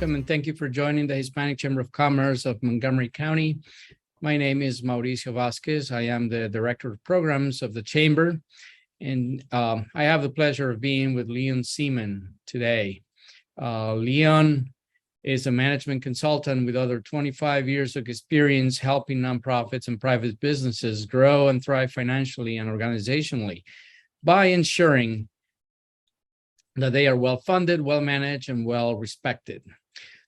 welcome and thank you for joining the Hispanic Chamber of Commerce of Montgomery County. My name is Mauricio Vasquez. I am the Director of Programs of the Chamber, and I have the pleasure of being with Leon Seemann today. Leon is a management consultant with over 25 years of experience helping nonprofits and private businesses grow and thrive financially and organizationally by ensuring that they are well-funded, well-managed, and well-respected.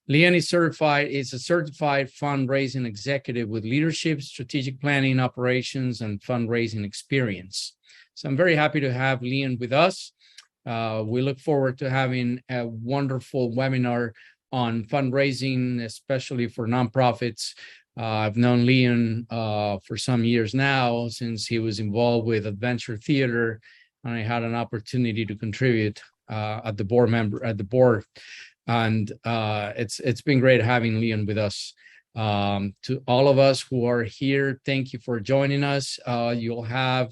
Leon is a certified fundraising executive with leadership, strategic planning, operations, and fundraising experience. So I'm very happy to have Leon with us. We look forward to having a wonderful webinar on fundraising, especially for nonprofits. I've known Leon for some years now, since he was involved with Adventure Theater, and I had an opportunity to contribute at the board, and it's been great having Leon with us. To all of us who are here, thank you for joining us. You'll have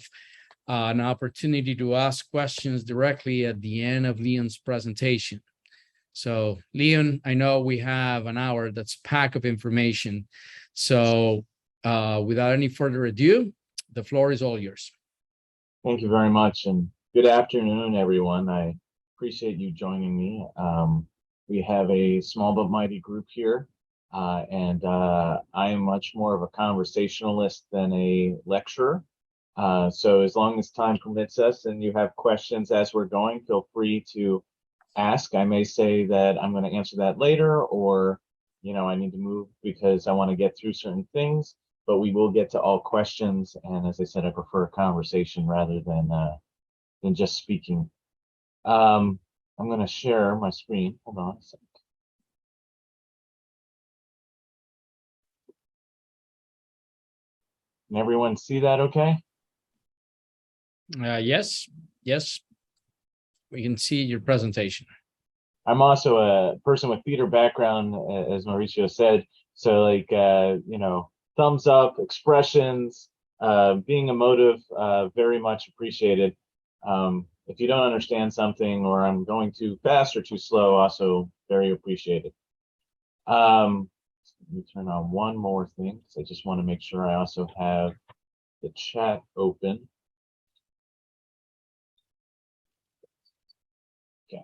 an opportunity to ask questions directly at the end of Leon's presentation. So Leon, I know we have an hour that's packed of information. So without any further ado, the floor is all yours. Thank you very much, and good afternoon, everyone. I appreciate you joining me. We have a small but mighty group here, and I am much more of a conversationalist than a lecturer. So as long as time permits us and you have questions as we're going, feel free to ask. I may say that I'm going to answer that later, or I need to move because I want to get through certain things, but we will get to all questions. And as I said, I prefer a conversation rather than just speaking. I'm going to share my screen. Hold on a second. Can everyone see that okay? Yes, we can see your presentation. I'm also a person with theater background, as Mauricio said. So thumbs up, expressions, being emotive, very much appreciated. If you don't understand something, or I'm going too fast or too slow, also very appreciated. Let me turn on one more thing, because I just want to make sure I also have the chat open. Okay.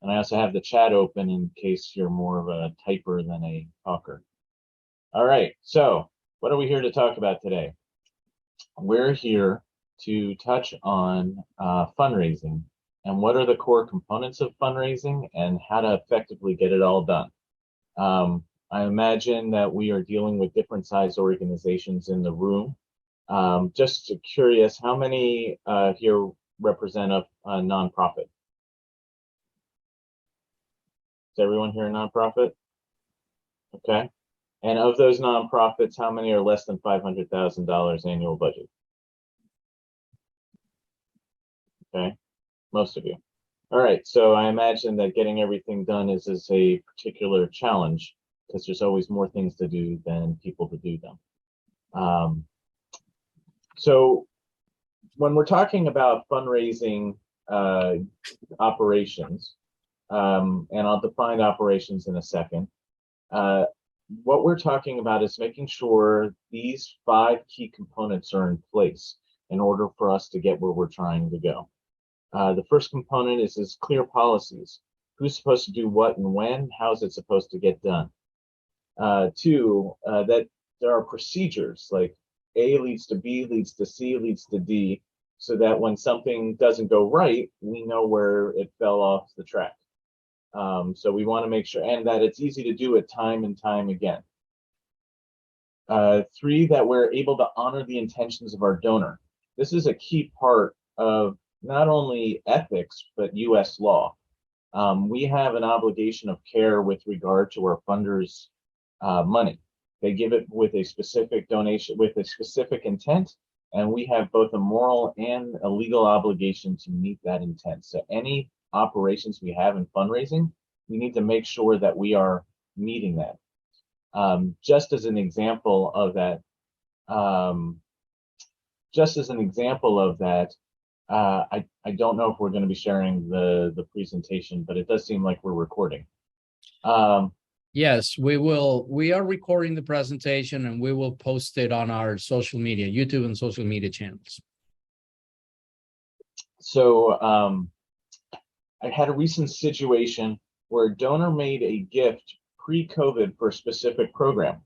And I also have the chat open in case you're more of a typer than a talker. All right, so what are we here to talk about today? We're here to touch on fundraising and what are the core components of fundraising and how to effectively get it all done. I imagine that we are dealing with different size organizations in the room. Just curious, how many here represent a nonprofit? Is everyone here a nonprofit? Okay. And of those nonprofits, how many are less than $500,000 annual budget? Okay, most of you. All right, so I imagine that getting everything done is a particular challenge, because there's always more things to do than people to do them. So when we're talking about fundraising operations, and I'll define operations in a second, what we're talking about is making sure these 5 key components are in place in order for us to get where we're trying to go. The first component is clear policies. Who's supposed to do what and when? How's it supposed to get done? 2, that there are procedures, like A leads to B, leads to C, leads to D, so that when something doesn't go right, we know where it fell off the track. So we want to make sure, and that it's easy to do it time and time again. 3, that we're able to honor the intentions of our donor. This is a key part of not only ethics, but US law. We have an obligation of care with regard to our funders' money. They give it with a specific donation, with a specific intent, and we have both a moral and a legal obligation to meet that intent. So any operations we have in fundraising, we need to make sure that we are meeting that. Just as an example of that, I don't know if we're going to be sharing the presentation, but it does seem like we're recording. Yes, we will. We are recording the presentation and we will post it on our social media, YouTube and social media channels. So I had a recent situation where a donor made a gift pre-COVID for a specific program.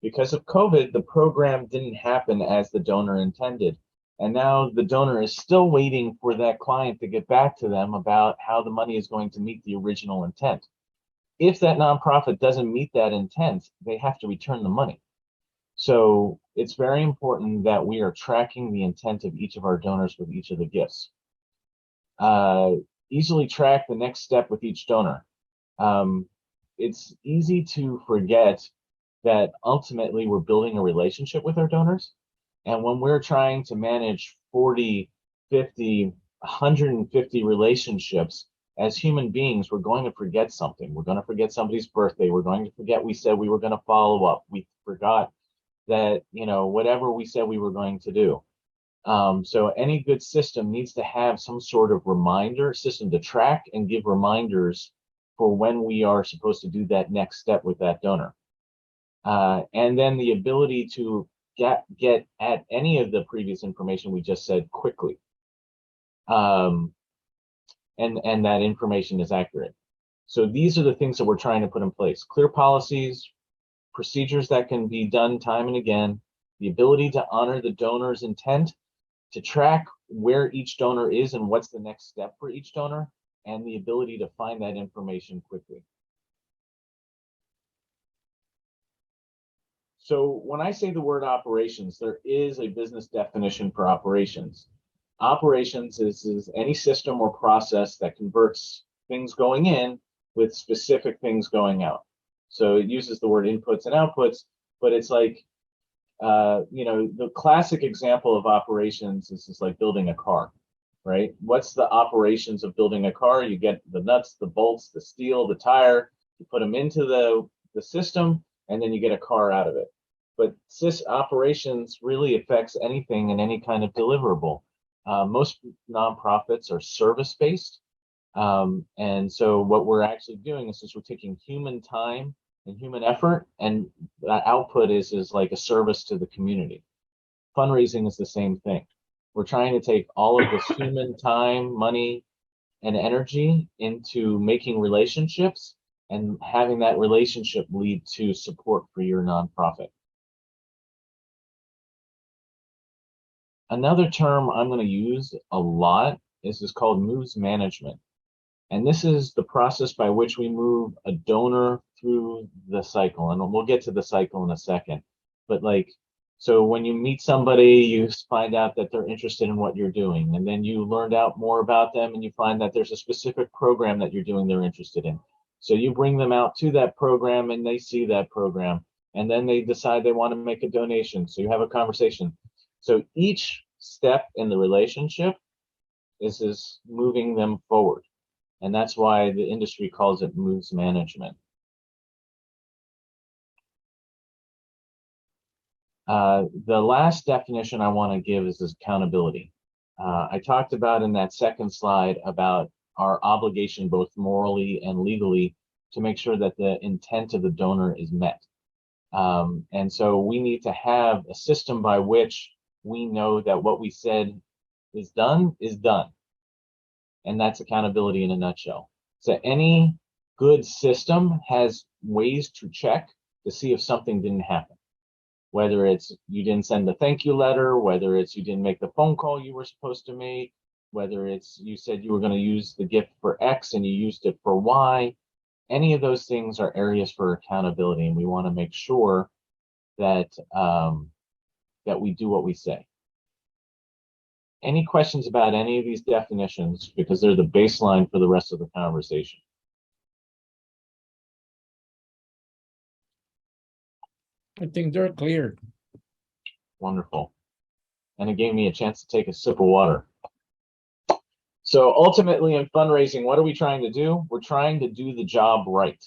Because of COVID, the program didn't happen as the donor intended. And now the donor is still waiting for that client to get back to them about how the money is going to meet the original intent. If that nonprofit doesn't meet that intent, they have to return the money. So it's very important that we are tracking the intent of each of our donors with each of the gifts. Easily track the next step with each donor. It's easy to forget that ultimately we're building a relationship with our donors. And when we're trying to manage 40, 50, 150 relationships, as human beings, we're going to forget something. We're going to forget somebody's birthday. We're going to forget we said we were going to follow up. We forgot that, whatever we said we were going to do. So any good system needs to have some sort of reminder system to track and give reminders for when we are supposed to do that next step with that donor. And then the ability to get at any of the previous information we just said quickly. And that information is accurate. So these are the things that we're trying to put in place. Clear policies, procedures that can be done time and again, the ability to honor the donor's intent, to track where each donor is and what's the next step for each donor, and the ability to find that information quickly. So when I say the word operations, there is a business definition for operations. Operations is any system or process that converts things going in with specific things going out. So it uses the word inputs and outputs, but it's like, the classic example of operations is like building a car, right? What's the operations of building a car? You get the nuts, the bolts, the steel, the tire, you put them into the system, and then you get a car out of it. But operations really affects anything and any kind of deliverable. Most nonprofits are service-based. And so what we're actually doing is we're taking human time and human effort, and that output is like a service to the community. Fundraising is the same thing. We're trying to take all of this human time, money, and energy into making relationships and having that relationship lead to support for your nonprofit. Another term I'm going to use a lot is called moves management. And this is the process by which we move a donor through the cycle. And we'll get to the cycle in a second. But so when you meet somebody, you find out that they're interested in what you're doing. And then you learned out more about them and you find that there's a specific program that you're doing they're interested in. So you bring them out to that program and they see that program. And then they decide they want to make a donation. So you have a conversation. So each step in the relationship is moving them forward. And that's why the industry calls it moves management. The last definition I want to give is accountability. I talked about in that second slide about our obligation, both morally and legally, to make sure that the intent of the donor is met. And so we need to have a system by which we know that what we said is done is done. And that's accountability in a nutshell. So any good system has ways to check to see if something didn't happen. Whether it's you didn't send the thank you letter, whether it's you didn't make the phone call you were supposed to make, whether it's you said you were going to use the gift for X and you used it for Y. Any of those things are areas for accountability, and we want to make sure that that we do what we say. Any questions about any of these definitions, because they're the baseline for the rest of the conversation? I think they're clear. Wonderful. And it gave me a chance to take a sip of water. So ultimately in fundraising, what are we trying to do? We're trying to do the job right.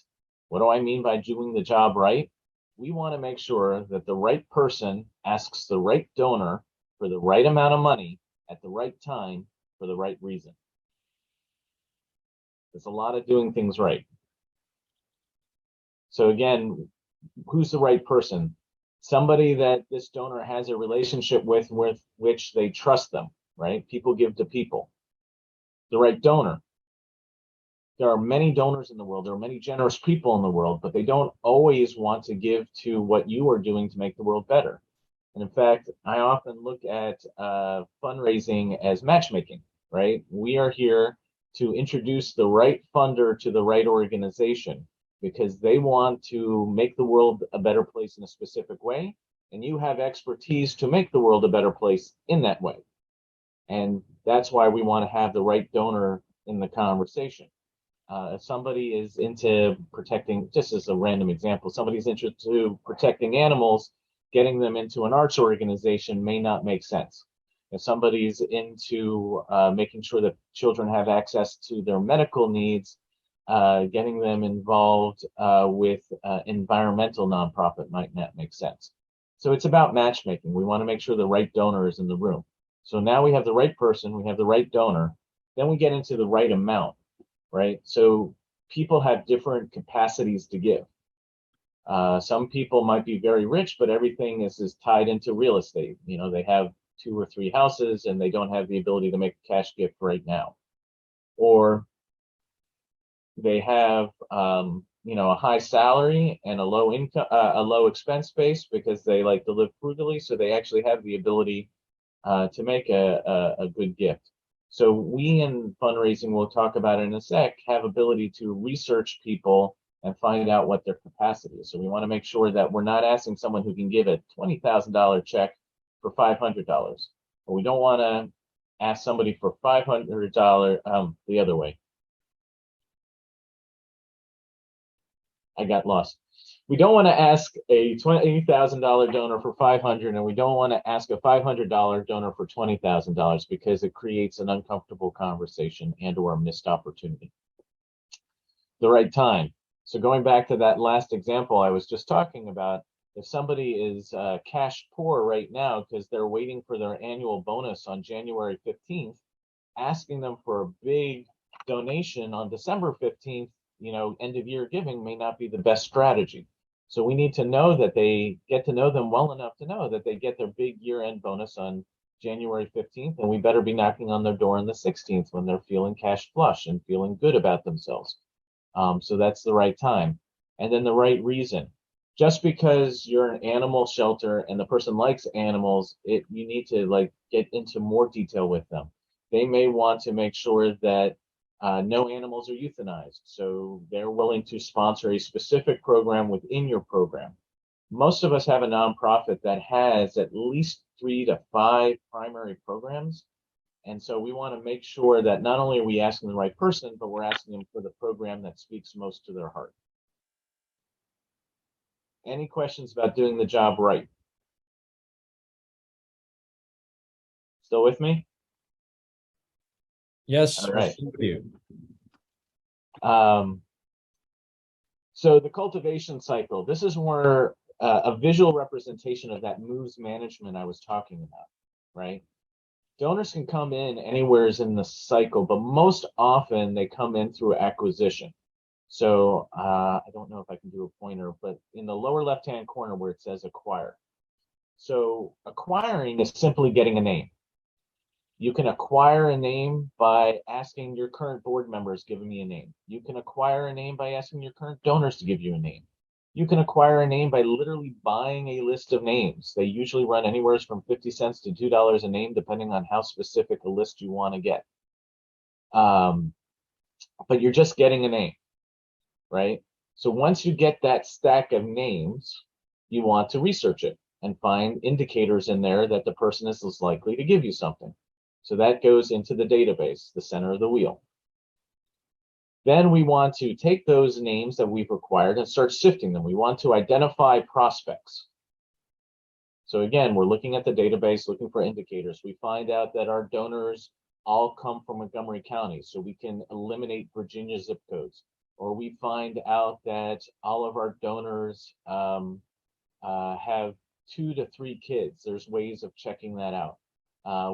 What do I mean by doing the job right? We want to make sure that the right person asks the right donor for the right amount of money at the right time for the right reason. There's a lot of doing things right. So again, who's the right person? Somebody that this donor has a relationship with which they trust them, right? People give to people. The right donor. There are many donors in the world. There are many generous people in the world, but they don't always want to give to what you are doing to make the world better. And in fact, I often look at fundraising as matchmaking, right? We are here to introduce the right funder to the right organization because they want to make the world a better place in a specific way. And you have expertise to make the world a better place in that way. And that's why we want to have the right donor in the conversation. If somebody is into protecting, just as a random example, somebody's into protecting animals, getting them into an arts organization may not make sense. If somebody's into making sure that children have access to their medical needs, getting them involved with environmental nonprofit might not make sense. So it's about matchmaking. We want to make sure the right donor is in the room. So now we have the right person, we have the right donor, then we get into the right amount, right? So people have different capacities to give. Some people might be very rich, but everything is tied into real estate. You know, they have 2 or 3 houses and they don't have the ability to make a cash gift right now. Or they have, a high salary and a low income, a low expense base because they like to live frugally. So they actually have the ability to make a good gift. So we in fundraising, we'll talk about it in a sec, have ability to research people and find out what their capacity is. So we want to make sure that we're not asking someone who can give a $20,000 check for $500. But we don't want to ask somebody for $500, the other way. I got lost. We don't want to ask a $20,000 donor for $500, and we don't want to ask a $500 donor for $20,000 because it creates an uncomfortable conversation and or a missed opportunity. The right time. So going back to that last example I was just talking about, if somebody is cash poor right now because they're waiting for their annual bonus on January 15th, asking them for a big donation on December 15th, end of year giving may not be the best strategy. So we need to know that they get to know them well enough to know that they get their big year-end bonus on January 15th, and we better be knocking on their door on the 16th when they're feeling cash flush and feeling good about themselves. So that's the right time. And then the right reason. Just because you're an animal shelter and the person likes animals, you need to get into more detail with them. They may want to make sure that no animals are euthanized. So they're willing to sponsor a specific program within your program. Most of us have a nonprofit that has at least 3 to 5 primary programs. And so we want to make sure that not only are we asking the right person, but we're asking them for the program that speaks most to their heart. Any questions about doing the job right? Still with me? Yes. All right. Thank you. So the cultivation cycle, this is where a visual representation of that moves management I was talking about, right? Donors can come in anywhere in the cycle, but most often they come in through acquisition. So I don't know if I can do a pointer, but in the lower left-hand corner where it says acquire. So acquiring is simply getting a name. You can acquire a name by asking your current board members, give me a name. You can acquire a name by asking your current donors to give you a name. You can acquire a name by literally buying a list of names. They usually run anywhere from 50 cents to $2 a name, depending on how specific a list you want to get. But you're just getting a name, right? So once you get that stack of names, you want to research it and find indicators in there that the person is likely to give you something. So that goes into the database, the center of the wheel. Then we want to take those names that we've acquired and start sifting them. We want to identify prospects. So again, we're looking at the database, looking for indicators. We find out that our donors all come from Montgomery County, so we can eliminate Virginia zip codes. Or we find out that all of our donors have 2 to 3 kids. There's ways of checking that out.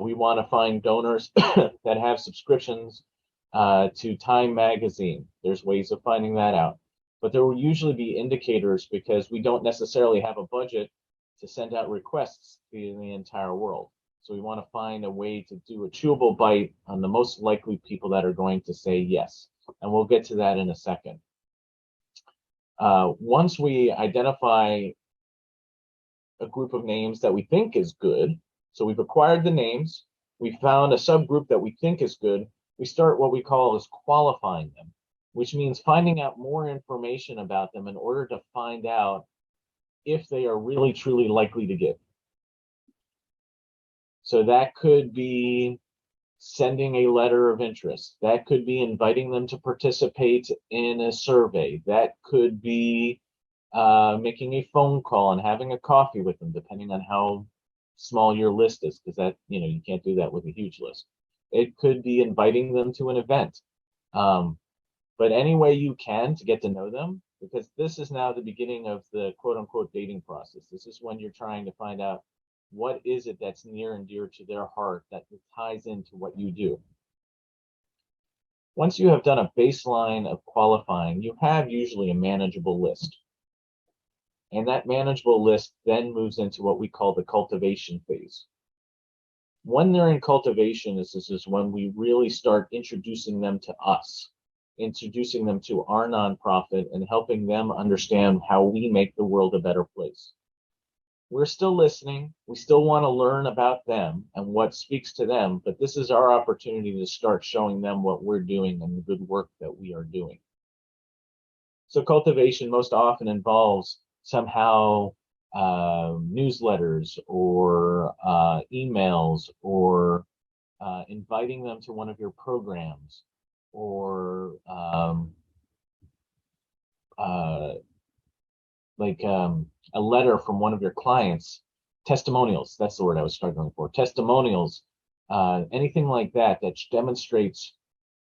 We want to find donors that have subscriptions to Time Magazine. There's ways of finding that out. but there will usually be indicators because we don't necessarily have a budget to send out requests to the entire world. So we want to find a way to do a chewable bite on the most likely people that are going to say yes. And we'll get to that in a second. Once we identify a group of names that we think is good, so we've acquired the names, we found a subgroup that we think is good, we start what we call is qualifying them, which means finding out more information about them in order to find out if they are really truly likely to give. So that could be sending a letter of interest. That could be inviting them to participate in a survey. That could be making a phone call and having a coffee with them, depending on how small your list is, because that, you can't do that with a huge list. It could be inviting them to an event. But any way you can to get to know them, because this is now the beginning of the quote unquote dating process. This is when you're trying to find out what is it that's near and dear to their heart that ties into what you do. Once you have done a baseline of qualifying, you have usually a manageable list. And that manageable list then moves into what we call the cultivation phase. When they're in cultivation, this is when we really start introducing them to us, introducing them to our nonprofit, and helping them understand how we make the world a better place. We're still listening. We still want to learn about them and what speaks to them, but this is our opportunity to start showing them what we're doing and the good work that we are doing. So cultivation most often involves somehow newsletters or emails or inviting them to one of your programs or a letter from one of your clients, testimonials, that's the word I was struggling for, testimonials, anything like that that demonstrates,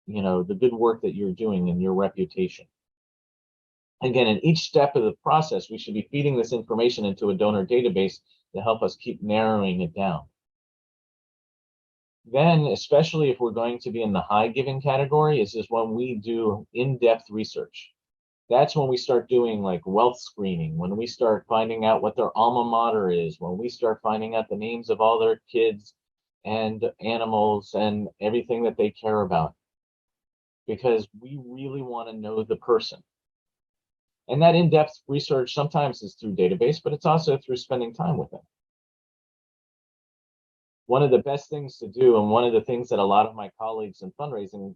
the good work that you're doing and your reputation. Again, in each step of the process, we should be feeding this information into a donor database to help us keep narrowing it down. Then, especially if we're going to be in the high giving category, is when we do in-depth research. That's when we start doing like wealth screening, when we start finding out what their alma mater is, when we start finding out the names of all their kids and animals and everything that they care about. Because we really want to know the person. And that in-depth research sometimes is through database, but it's also through spending time with them. One of the best things to do, and one of the things that a lot of my colleagues in fundraising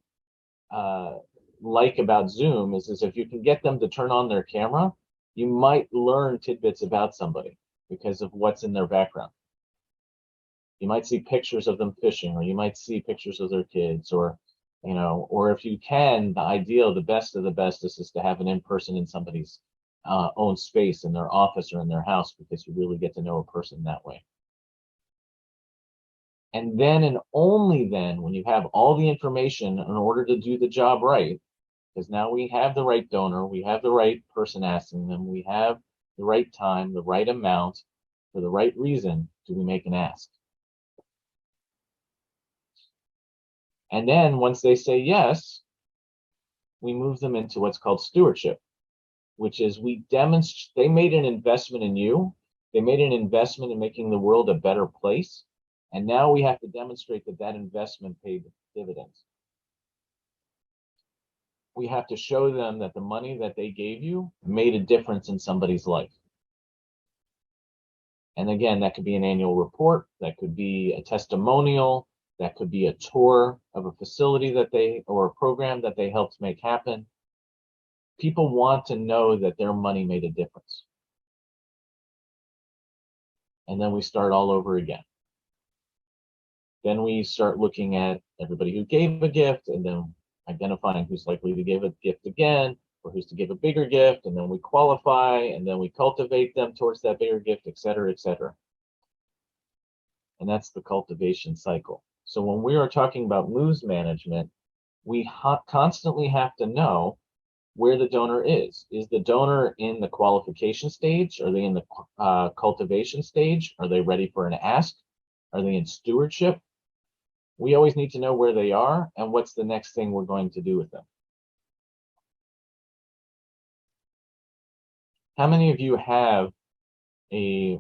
like about Zoom is if you can get them to turn on their camera, you might learn tidbits about somebody because of what's in their background. You might see pictures of them fishing, or you might see pictures of their kids, or if you can, the ideal, the best of the best is to have an in-person in somebody's own space, in their office or in their house, because you really get to know a person that way. And then and only then, when you have all the information in order to do the job right, because now we have the right donor, we have the right person asking them, we have the right time, the right amount, for the right reason, do we make an ask. And then once they say yes, we move them into what's called stewardship, which is they made an investment in you, they made an investment in making the world a better place, and now we have to demonstrate that investment paid dividends. We have to show them that the money that they gave you made a difference in somebody's life. And again, that could be an annual report, that could be a testimonial, that could be a tour of a facility or a program that they helped make happen. People want to know that their money made a difference. And then we start all over again. Then we start looking at everybody who gave a gift and then identifying who's likely to give a gift again, or who's to give a bigger gift, and then we qualify, and then we cultivate them towards that bigger gift, et cetera, et cetera. And that's the cultivation cycle. So when we are talking about moves management, we constantly have to know where the donor is. Is the donor in the qualification stage? Are they in the cultivation stage? Are they ready for an ask? Are they in stewardship? We always need to know where they are and what's the next thing we're going to do with them. How many of you have a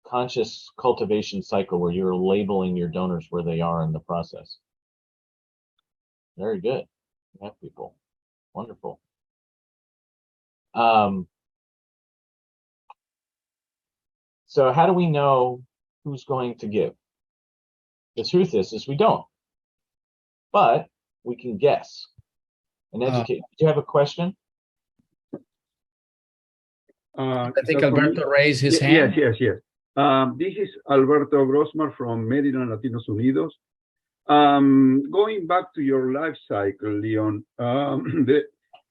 conscious cultivation cycle where you're labeling your donors where they are in the process? Very good. You have people. Wonderful. So how do we know who's going to give? The truth is we don't, but we can guess and educate. Do you have a question? I think So for me, Alberto raised his hand. yes. This is Alberto Grossmar from Maryland, Latinos Unidos. Going back to your life cycle, Leon,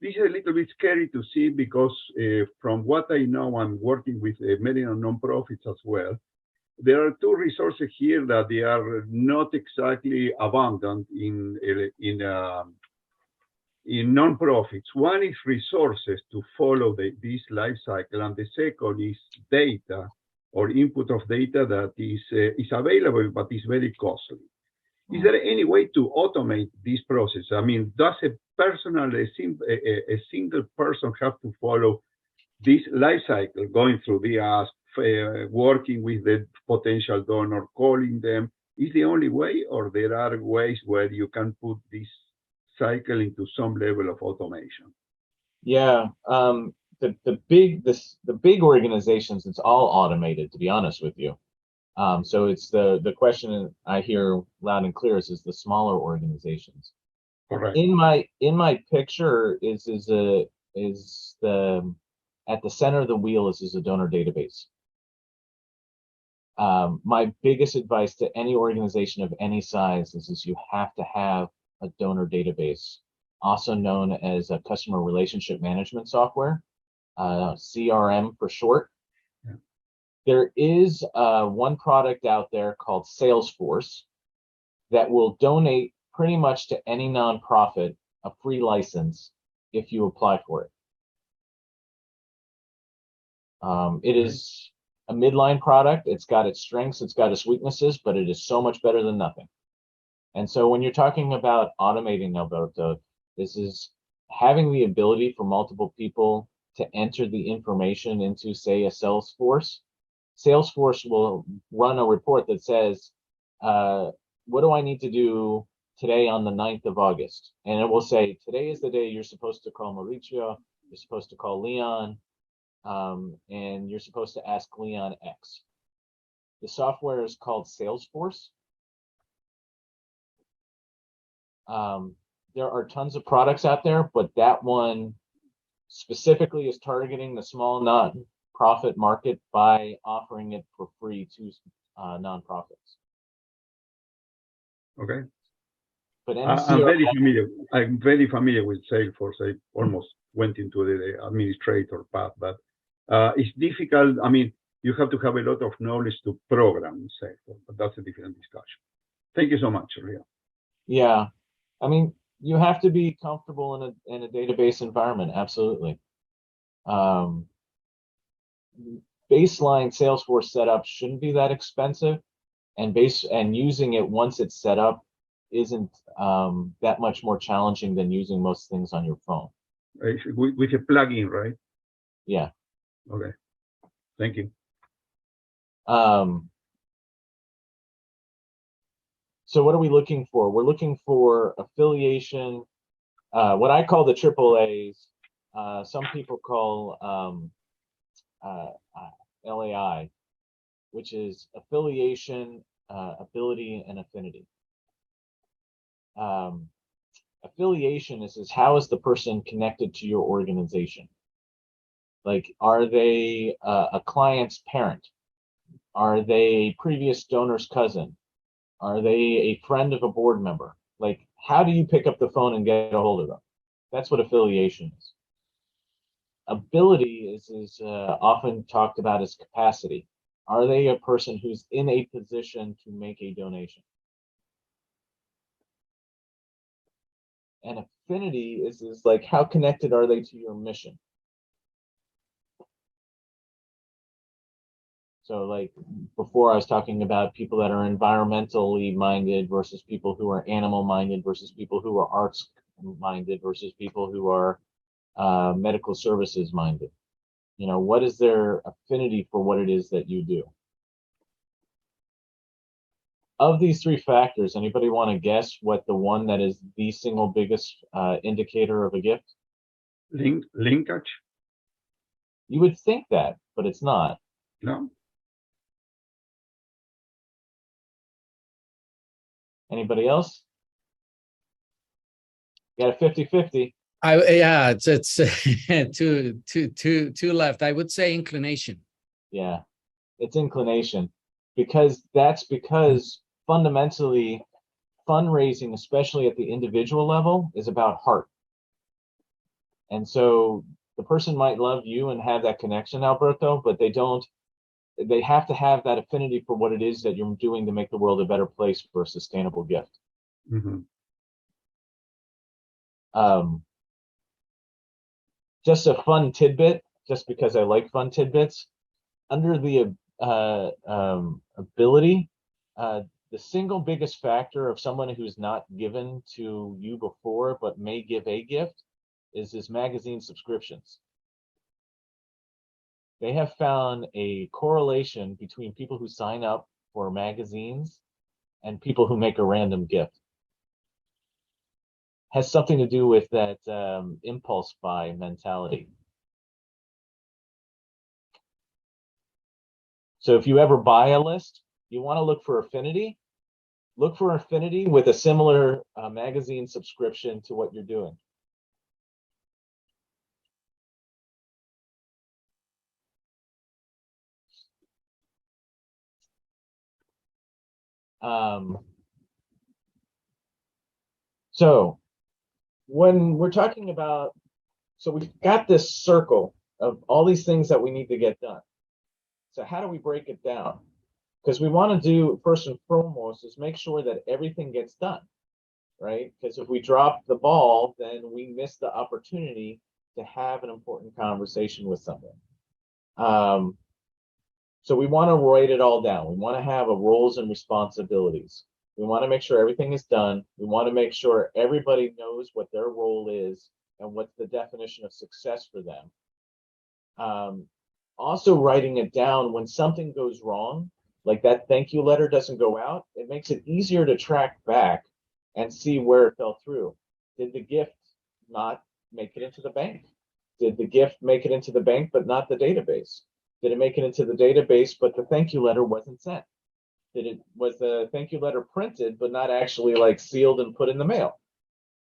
this is a little bit scary to see because from what I know, I'm working with Maryland nonprofits as well. There are two resources here that they are not exactly abundant in nonprofits. One is resources to follow this life cycle, and the second is data or input of data that is available but is very costly. Is there any way to automate this process? I mean, does a single person have to follow this life cycle, going through the ask, working with the potential donor, calling them? Is the only way, or there are ways where you can put this cycle into some level of automation? Yeah, the big organizations, it's all automated, to be honest with you. So it's the question I hear loud and clear is the smaller organizations. Correct. In my picture is the at the center of the wheel is a donor database. My biggest advice to any organization of any size is you have to have a donor database, also known as a customer relationship management software, CRM for short. Yeah. There is one product out there called Salesforce that will donate pretty much to any nonprofit a free license if you apply for it. It is a midline product. It's got its strengths, it's got its weaknesses, but it is so much better than nothing. And so when you're talking about automating, Alberto, this is having the ability for multiple people to enter the information into, say, a Salesforce. Salesforce will run a report that says, what do I need to do today on the 9th of August? And it will say, today is the day you're supposed to call Mauricio, you're supposed to call Leon, and you're supposed to ask Leon X. The software is called Salesforce. There are tons of products out there, but that one specifically is targeting the small non-profit market by offering it for free to nonprofits. Okay. But I'm very familiar with Salesforce. I almost went into the administrator path, but it's difficult. I mean, you have to have a lot of knowledge to program Salesforce, but that's a different discussion. Thank you so much, Ria. Yeah, I mean, you have to be comfortable in a database environment. Absolutely. Baseline Salesforce setup shouldn't be that expensive, and using it once it's set up isn't that much more challenging than using most things on your phone. With a plugin, right? Yeah. Okay. Thank you. So what are we looking for? We're looking for affiliation, what I call the AAAs. Some people call LAI, which is affiliation, ability, and affinity. Affiliation is how is the person connected to your organization? Like, are they a client's parent? Are they a previous donor's cousin? Are they a friend of a board member? Like, how do you pick up the phone and get a hold of them? That's what affiliation is. Ability is often talked about as capacity. Are they a person who's in a position to make a donation? And affinity is like, how connected are they to your mission? So like before I was talking about people that are environmentally minded versus people who are animal minded versus people who are arts minded versus people who are medical services minded. You know, what is their affinity for what it is that you do? Of these three factors, anybody want to guess what the one that is the single biggest indicator of a gift? Linkage? You would think that, but it's not. No? Anybody else? You got a 50-50. Yeah, it's two left. I would say inclination. Yeah, it's inclination, because fundamentally fundraising, especially at the individual level, is about heart. And so the person might love you and have that connection, Alberto, but they have to have that affinity for what it is that you're doing to make the world a better place for a sustainable gift. Mm-hmm. Just a fun tidbit, just because I like fun tidbits, under the ability, the single biggest factor of someone who's not given to you before but may give a gift is his magazine subscriptions. They have found a correlation between people who sign up for magazines and people who make a random gift. Has something to do with that impulse buy mentality. So if you ever buy a list, you want to look for affinity. Look for affinity with a similar magazine subscription to what you're doing. So when we're talking about, so we've got this circle of all these things that we need to get done. So how do we break it down? Because we want to do, first and foremost, is make sure that everything gets done, right? Because if we drop the ball, then we miss the opportunity to have an important conversation with someone. So we want to write it all down. We want to have a roles and responsibilities. We want to make sure everything is done. We want to make sure everybody knows what their role is and what's the definition of success for them. Also writing it down when something goes wrong, like that thank you letter doesn't go out, it makes it easier to track back and see where it fell through. Did the gift not make it into the bank? Did the gift make it into the bank but not the database? Did it make it into the database but the thank you letter wasn't sent? Was the thank you letter printed but not actually like sealed and put in the mail?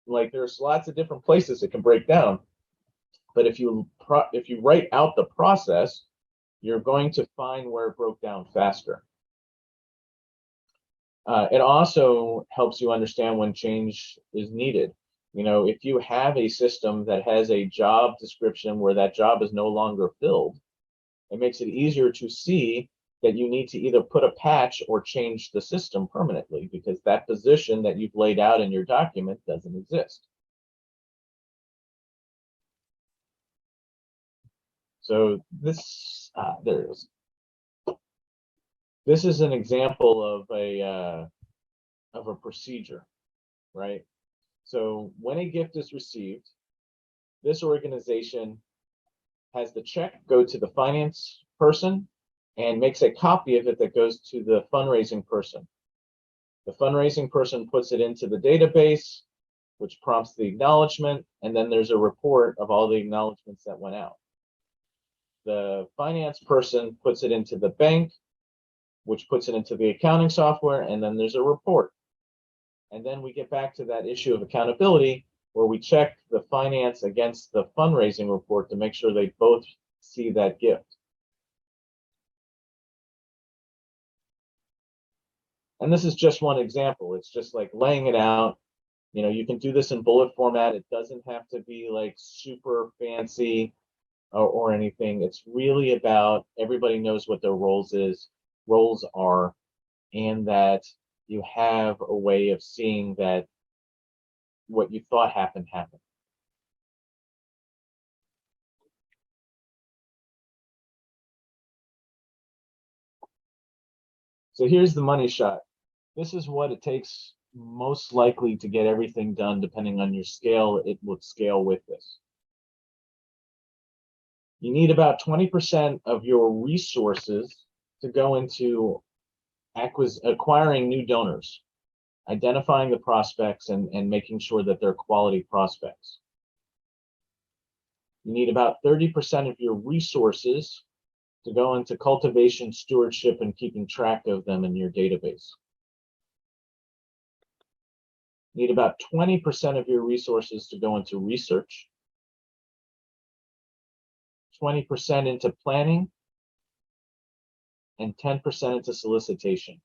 Like there's lots of different places it can break down. But if you write out the process, you're going to find where it broke down faster. It also helps you understand when change is needed. You know, if you have a system that has a job description where that job is no longer filled, it makes it easier to see that you need to either put a patch or change the system permanently because that position that you've laid out in your document doesn't exist. So this, there it is. This is an example of a procedure, right? So when a gift is received, this organization has the check go to the finance person and makes a copy of it that goes to the fundraising person. The fundraising person puts it into the database, which prompts the acknowledgement, and then there's a report of all the acknowledgements that went out. The finance person puts it into the bank, which puts it into the accounting software, and then there's a report. And then we get back to that issue of accountability where we check the finance against the fundraising report to make sure they both see that gift. And this is just one example. It's just like laying it out. You know, you can do this in bullet format. It doesn't have to be like super fancy or anything. It's really about everybody knows what their roles are, and that you have a way of seeing that what you thought happened. So here's the money shot. This is what it takes most likely to get everything done. Depending on your scale, it would scale with this. You need about 20% of your resources to go into acquiring new donors, identifying the prospects and making sure that they're quality prospects. You need about 30% of your resources to go into cultivation, stewardship, and keeping track of them in your database. You need about 20% of your resources to go into research, 20% into planning, and 10% into solicitation.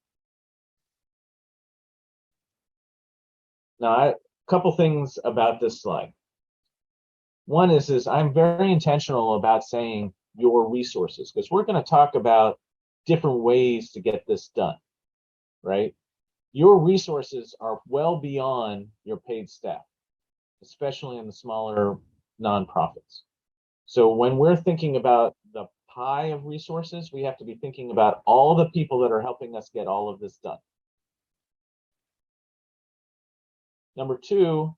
Now, a couple things about this slide. One is I'm very intentional about saying your resources, because we're going to talk about different ways to get this done, right? Your resources are well beyond your paid staff, especially in the smaller nonprofits. So when we're thinking about the pie of resources, we have to be thinking about all the people that are helping us get all of this done. Number two,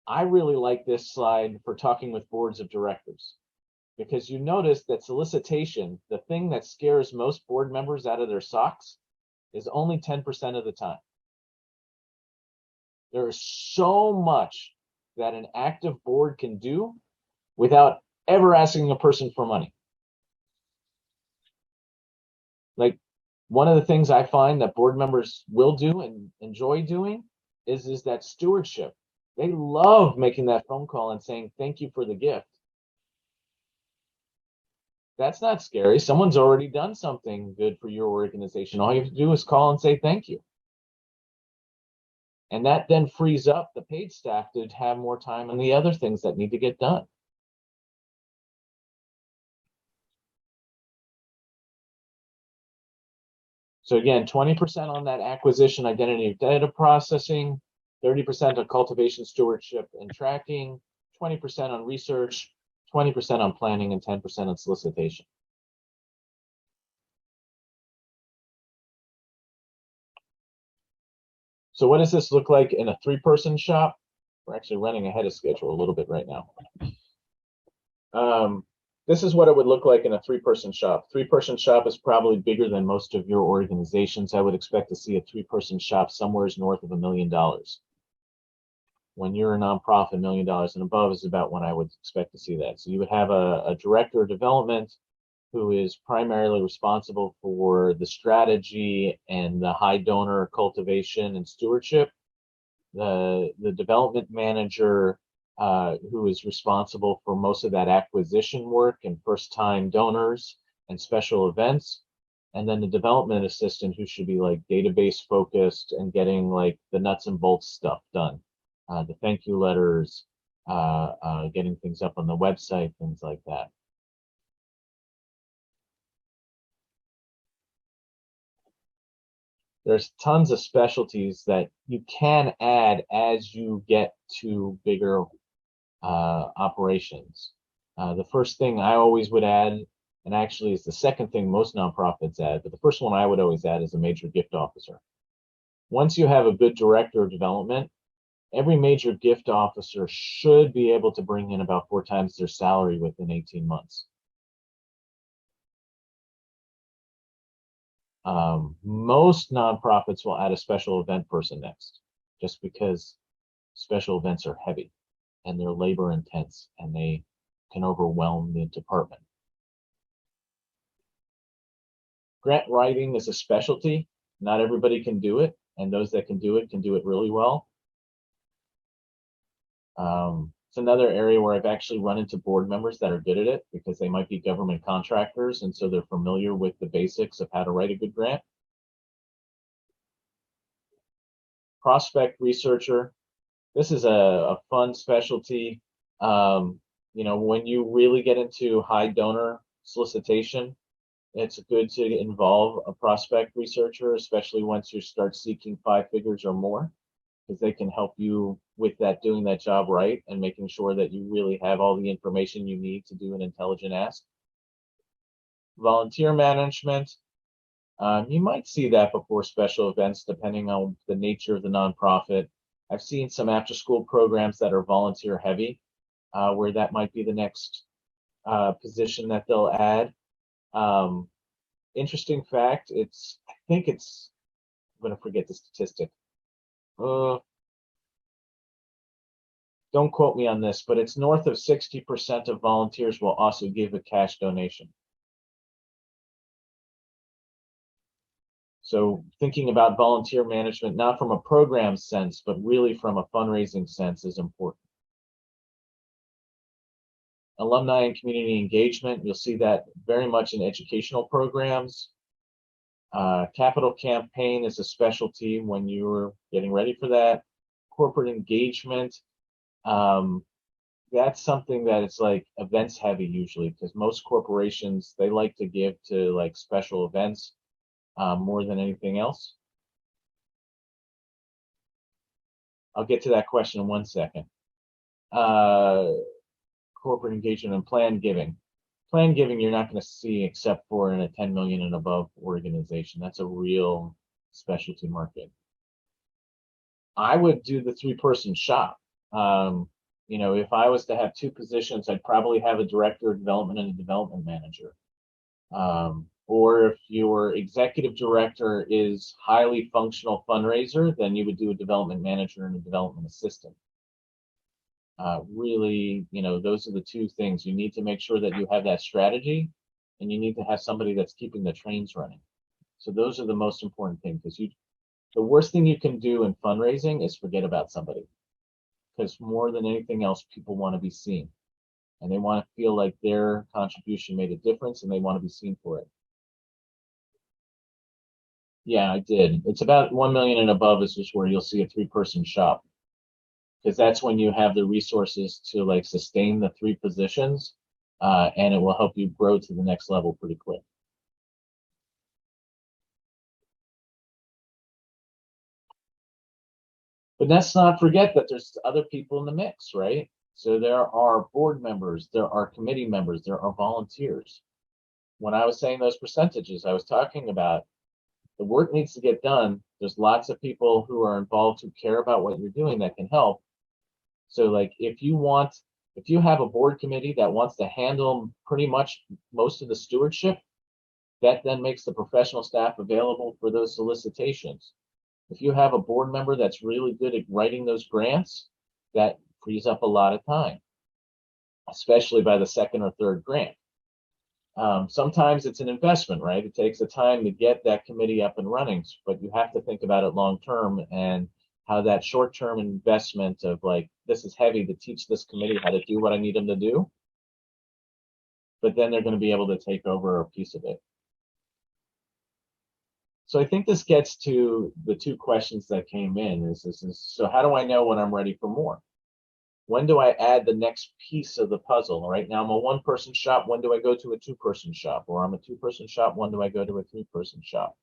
I really like this slide for talking with boards of directors, because you notice that solicitation, the thing that scares most board members out of their socks, is only 10% of the time. There is so much that an active board can do without ever asking a person for money. Like, one of the things I find that board members will do and enjoy doing is that stewardship. They love making that phone call and saying, thank you for the gift. That's not scary. Someone's already done something good for your organization. All you have to do is call and say thank you. And that then frees up the paid staff to have more time on the other things that need to get done. So again, 20% on that acquisition, identity, data processing, 30% on cultivation, stewardship, and tracking, 20% on research, 20% on planning, and 10% on solicitation. So what does this look like in a 3-person shop? We're actually running ahead of schedule a little bit right now. This is what it would look like in a 3-person shop. 3-person shop is probably bigger than most of your organizations. I would expect to see a 3-person shop somewhere north of $1 million. When you're a nonprofit, $1 million and above is about when I would expect to see that. So you would have a director of development who is primarily responsible for the strategy and the high donor cultivation and stewardship. The development manager who is responsible for most of that acquisition work and first-time donors and special events, and then the development assistant who should be like database focused and getting like the nuts and bolts stuff done, the thank you letters, getting things up on the website, things like that. There's tons of specialties that you can add as you get to bigger operations. The first thing I always would add, and actually it's the second thing most nonprofits add, but the first one I would always add is a major gift officer. Once you have a good director of development, every major gift officer should be able to bring in about 4 times their salary within 18 months. Most nonprofits will add a special event person next, just because special events are heavy and they're labor intense and they can overwhelm the department. Grant writing is a specialty. Not everybody can do it, and those that can do it really well. It's another area where I've actually run into board members that are good at it because they might be government contractors, and so they're familiar with the basics of how to write a good grant. Prospect researcher. This is a fun specialty. You know, when you really get into high donor solicitation, it's good to involve a prospect researcher, especially once you start seeking 5 figures or more, because they can help you with that, doing that job right and making sure that you really have all the information you need to do an intelligent ask. Volunteer management. You might see that before special events, depending on the nature of the nonprofit. I've seen some after-school programs that are volunteer heavy, where that might be the next position that they'll add. Interesting fact, I think it's, I'm going to forget the statistic. Don't quote me on this, but it's north of 60% of volunteers will also give a cash donation. So thinking about volunteer management, not from a program sense, but really from a fundraising sense, is important. Alumni and community engagement, you'll see that very much in educational programs. Capital campaign is a specialty when you're getting ready for that. Corporate engagement, that's something that it's like events heavy usually, because most corporations, they like to give to like special events more than anything else. I'll get to that question in 1 second. Corporate engagement and planned giving. Planned giving you're not going to see except for in a 10 million and above organization. That's a real specialty market. I would do the 3-person shop. You know, if I was to have 2 positions, I'd probably have a director of development and a development manager. Or if your executive director is highly functional fundraiser, then you would do a development manager and a development assistant. Really, you know, those are the 2 things. You need to make sure that you have that strategy, and you need to have somebody that's keeping the trains running. So those are the most important things, because the worst thing you can do in fundraising is forget about somebody, because more than anything else, people want to be seen, and they want to feel like their contribution made a difference, and they want to be seen for it. Yeah, I did. It's about 1 million and above is just where you'll see a 3-person shop, because that's when you have the resources to like sustain the 3 positions, and it will help you grow to the next level pretty quick. But let's not forget that there's other people in the mix, right? So there are board members, there are committee members, there are volunteers. When I was saying those percentages, I was talking about the work needs to get done. There's lots of people who are involved who care about what you're doing that can help. So like if you have a board committee that wants to handle pretty much most of the stewardship, that then makes the professional staff available for those solicitations. If you have a board member that's really good at writing those grants, that frees up a lot of time, especially by the 2nd or 3rd grant. Sometimes it's an investment, right? It takes the time to get that committee up and running, but you have to think about it long term, and how that short-term investment of like, this is heavy to teach this committee how to do what I need them to do, but then they're going to be able to take over a piece of it. So I think this gets to the 2 questions that came in. So how do I know when I'm ready for more? When do I add the next piece of the puzzle? Right now I'm a 1-person shop. When do I go to a 2-person shop? Or I'm a 2-person shop. When do I go to a 3-person shop?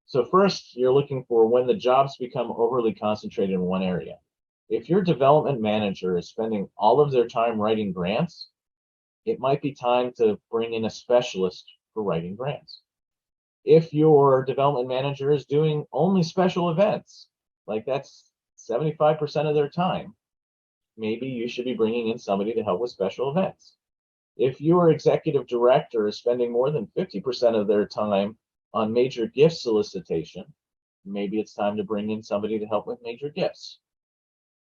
So first, you're looking for when the jobs become overly concentrated in one area. If your development manager is spending all of their time writing grants, it might be time to bring in a specialist for writing grants. If your development manager is doing only special events, like that's 75% of their time, maybe you should be bringing in somebody to help with special events. If your executive director is spending more than 50% of their time on major gift solicitation, maybe it's time to bring in somebody to help with major gifts.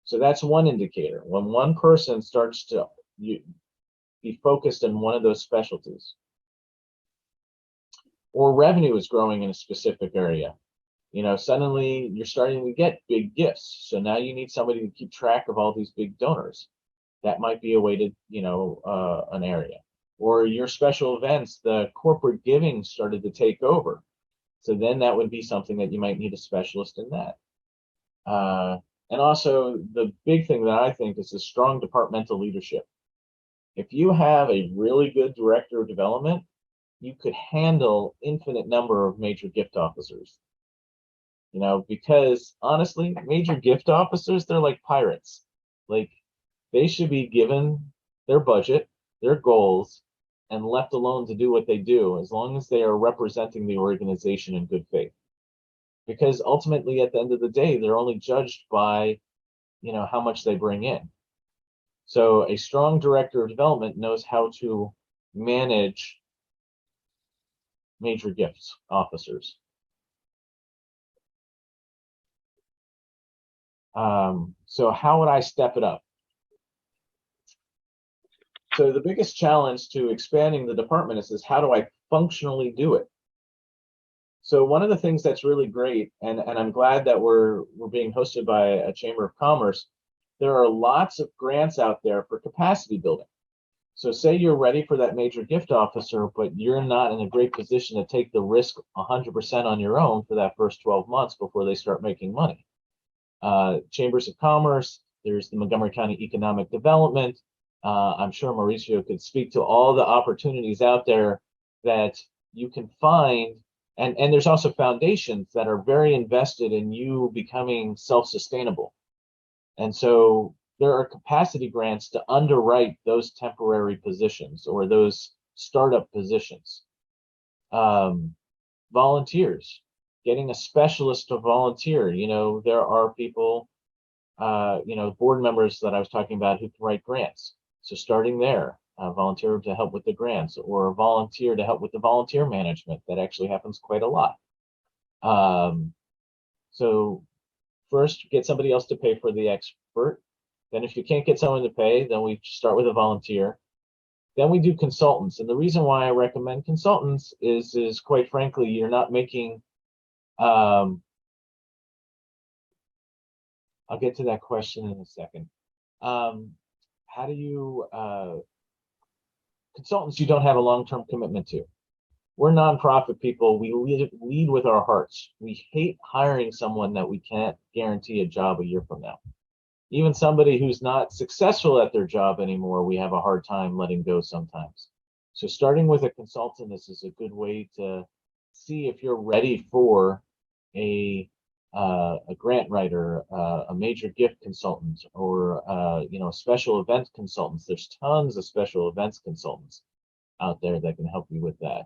So that's one indicator. When one person starts to be focused on one of those specialties, or revenue is growing in a specific area. You know, suddenly you're starting to get big gifts. So now you need somebody to keep track of all these big donors. That might be a way to, you know, an area. Or your special events, the corporate giving started to take over. So then that would be something that you might need a specialist in that. And also the big thing that I think is a strong departmental leadership. If you have a really good director of development, you could handle infinite number of major gift officers. You know, because honestly, major gift officers, they're like pirates. Like they should be given their budget, their goals, and left alone to do what they do, as long as they are representing the organization in good faith. Because ultimately, at the end of the day, they're only judged by, you know, how much they bring in. So a strong director of development knows how to manage major gifts officers. So how would I step it up? So the biggest challenge to expanding the department is how do I functionally do it? So one of the things that's really great, and I'm glad that we're being hosted by a Chamber of Commerce, there are lots of grants out there for capacity building. So say you're ready for that major gift officer, but you're not in a great position to take the risk 100% on your own for that first 12 months before they start making money. Chambers of Commerce, there's the Montgomery County Economic Development. I'm sure Mauricio could speak to all the opportunities out there that you can find. And there's also foundations that are very invested in you becoming self-sustainable. And so there are capacity grants to underwrite those temporary positions or those startup positions. Volunteers, getting a specialist to volunteer. You know, there are people, you know, board members that I was talking about who can write grants. So starting there, volunteer to help with the grants, or volunteer to help with the volunteer management. That actually happens quite a lot. So first, get somebody else to pay for the expert. Then if you can't get someone to pay, then we start with a volunteer. Then we do consultants. And the reason why I recommend consultants is quite frankly, you're not making, I'll get to that question in a second. How do you, consultants you don't have a long-term commitment to. We're nonprofit people. We lead with our hearts. We hate hiring someone that we can't guarantee a job a year from now. Even somebody who's not successful at their job anymore, we have a hard time letting go sometimes. So starting with a consultant is a good way to see if you're ready for a grant writer, a major gift consultant, or you know, special events consultants. There's tons of special events consultants out there that can help you with that.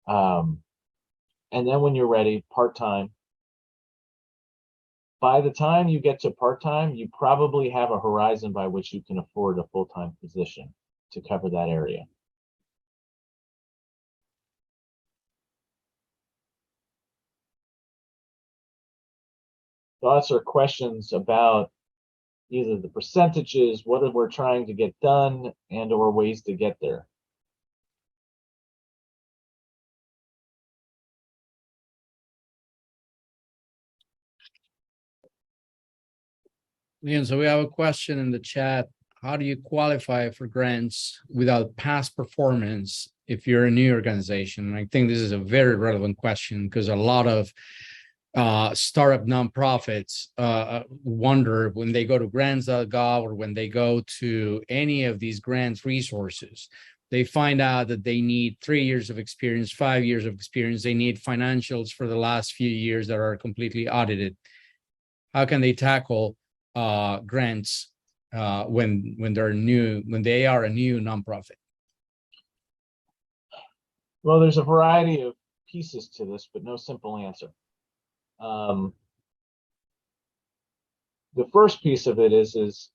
And then when you're ready, part-time. By the time you get to part-time, you probably have a horizon by which you can afford a full-time position to cover that area. Thoughts or questions about either the percentages, what we're trying to get done, and or ways to get there? Leon, so we have a question in the chat. How do you qualify for grants without past performance if you're a new organization? And I think this is a very relevant question because a lot of startup nonprofits wonder when they go to grants.gov or when they go to any of these grants resources, they find out that they need 3 years of experience, 5 years of experience. They need financials for the last few years that are completely audited. How can they tackle grants when they're new, when they are a new nonprofit? Well, there's a variety of pieces to this, but no simple answer. The first piece of it is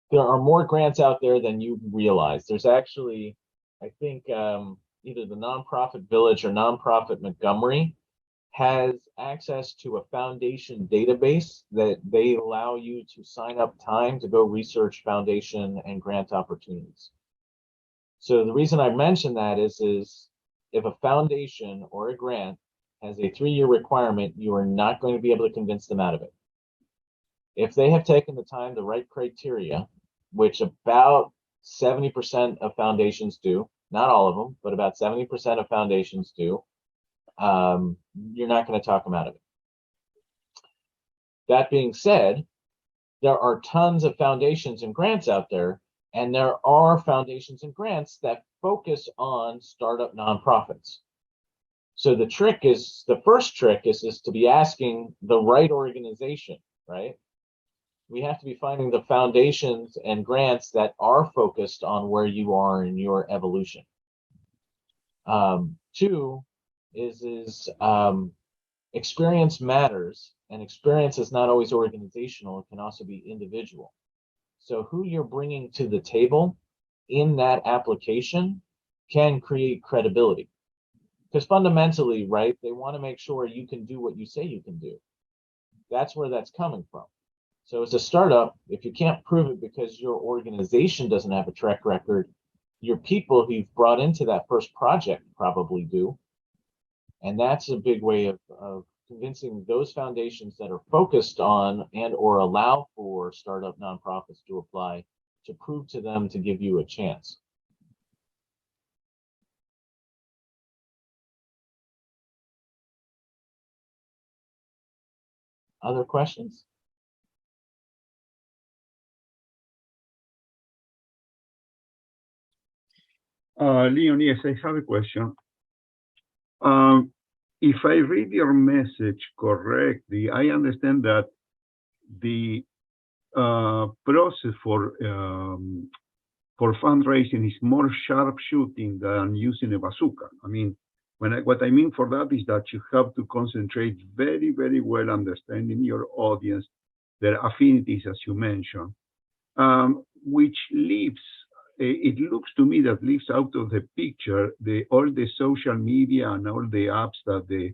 there are more grants out there than you realize. There's actually, I think, either the Nonprofit Village or Nonprofit Montgomery has access to a foundation database that they allow you to sign up time to go research foundation and grant opportunities. So the reason I mention that is if a foundation or a grant has a 3-year requirement, you are not going to be able to convince them out of it. If they have taken the time to write criteria, which about 70% of foundations do, not all of them, but about 70% of foundations do, you're not going to talk them out of it. That being said, there are tons of foundations and grants out there, and there are foundations and grants that focus on startup nonprofits. So the first trick is to be asking the right organization, right? We have to be finding the foundations and grants that are focused on where you are in your evolution. Two is experience matters, and experience is not always organizational. It can also be individual. So who you're bringing to the table in that application can create credibility. Because fundamentally, right, they want to make sure you can do what you say you can do. That's where that's coming from. So as a startup, if you can't prove it because your organization doesn't have a track record, your people who you've brought into that first project probably do. And that's a big way of convincing those foundations that are focused on and or allow for startup nonprofits to apply to prove to them to give you a chance. Other questions? Leon, yes, I have a question. If I read your message correctly, I understand that the process for fundraising is more sharpshooting than using a bazooka. I mean, what I mean for that is that you have to concentrate very, very well understanding your audience, their affinities, as you mentioned, which leaves, it looks to me that leaves out of the picture all the social media and all the apps that they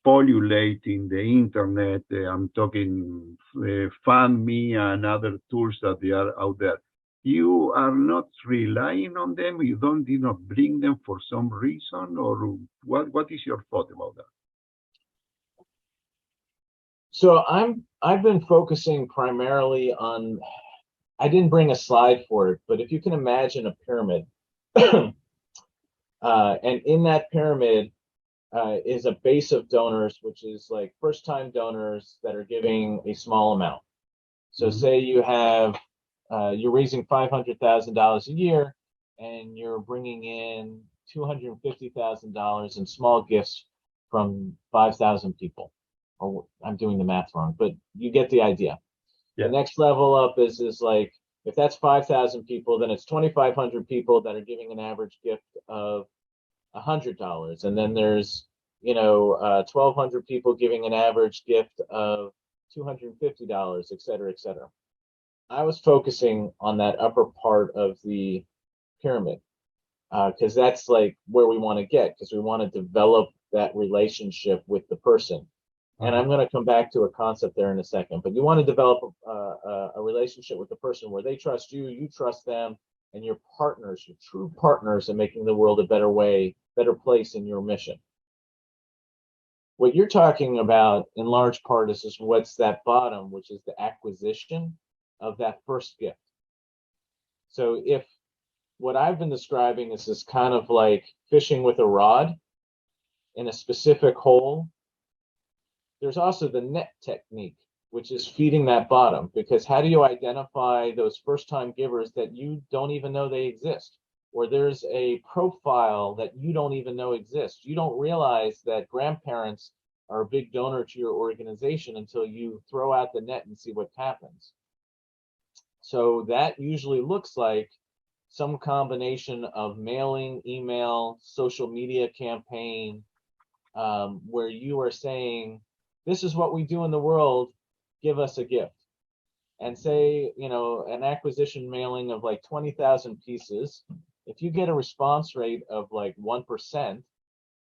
populate in the internet. I'm talking FundMe and other tools that they are out there. You are not relying on them. You did not bring them for some reason, or what is your thought about that? So I've been focusing primarily on, I didn't bring a slide for it, but if you can imagine a pyramid, and in that pyramid is a base of donors, which is like first-time donors that are giving a small amount. So say you have, you're raising $500,000 a year, and you're bringing in $250,000 in small gifts from 5,000 people. Or I'm doing the math wrong, but you get the idea. Yeah. The next level up is like, if that's 5,000 people, then it's 2,500 people that are giving an average gift of $100. And then there's, 1,200 people giving an average gift of $250, et cetera, et cetera. I was focusing on that upper part of the pyramid because that's like where we want to get, because we want to develop that relationship with the person. And I'm going to come back to a concept there in a second, but you want to develop a relationship with the person where they trust you, you trust them, and you're partners, you're true partners in making the world a better place in your mission. What you're talking about in large part is just what's that bottom, which is the acquisition of that first gift. So if what I've been describing is this kind of like fishing with a rod in a specific hole, there's also the net technique, which is feeding that bottom, because how do you identify those first-time givers that you don't even know they exist? Or there's a profile that you don't even know exists. You don't realize that grandparents are a big donor to your organization until you throw out the net and see what happens. So that usually looks like some combination of mailing, email, social media campaign, where you are saying, this is what we do in the world, give us a gift. And say, an acquisition mailing of like 20,000 pieces, if you get a response rate of like 1%,